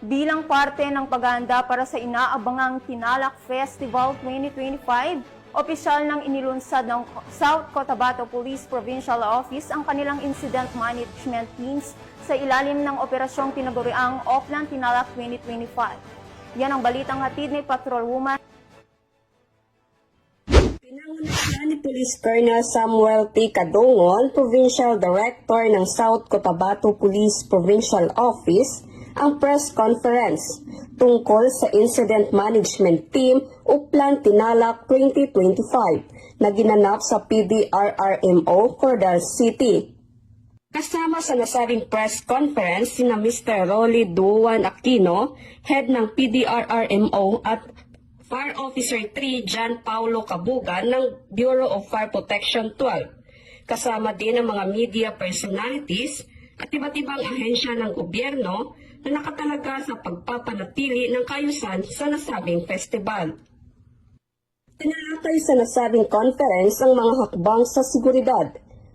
Bilang parte ng paghahanda para sa inaabangang Tinalak Festival 2025, opisyal ng inilunsad ng South Cotabato Police Provincial Office ang kanilang incident management teams sa ilalim ng operasyong tinaguriang Oplan Tinalak 2025. Yan ang balitang hatid ni Patrolwoman. Pinangunahan ni Police Colonel Samuel T. Kadungon, Provincial Director ng South Cotabato Police Provincial Office, ang press conference tungkol sa Incident Management Team Oplan Tinalak 2025 na ginanap sa PDRRMO, Cordal City. Kasama sa nasabing press conference sina Mr. Rolly Duan Aquino, head ng PDRRMO at Fire Officer 3 John Paulo Cabugan ng Bureau of Fire Protection 12. Kasama din ang mga media personalities at iba't ibang ahensya ng gobyerno na nakatalaga sa pagpapanatili ng kaayusan sa nasabing festival. Tinalakay sa nasabing conference ang mga hakbang sa seguridad,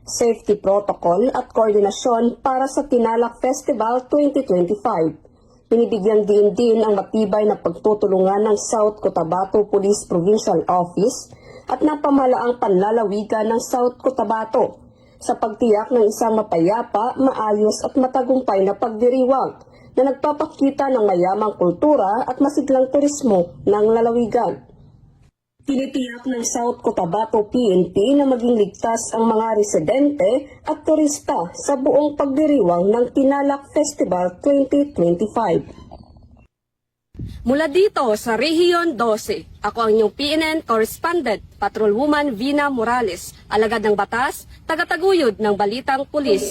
safety protocol at koordinasyon para sa Tinalak Festival 2025. Binibigyan din ang matibay na pagtutulungan ng South Cotabato Police Provincial Office at ng pamahalaang panlalawigan ng South Cotabato sa pagtiyak ng isang mapayapa, maayos at matagumpay na pagdiriwang na nagpapakita ng mayamang kultura at masiglang turismo ng lalawigan. Tinitiyak ng South Cotabato PNP na maging ligtas ang mga residente at turista sa buong pagdiriwang ng Tinalak Festival 2025. Mula dito sa Rehiyon 12, ako ang inyong PNN correspondent, Patrolwoman Vina Morales, alagad ng batas, tagataguyod ng Balitang Pulis.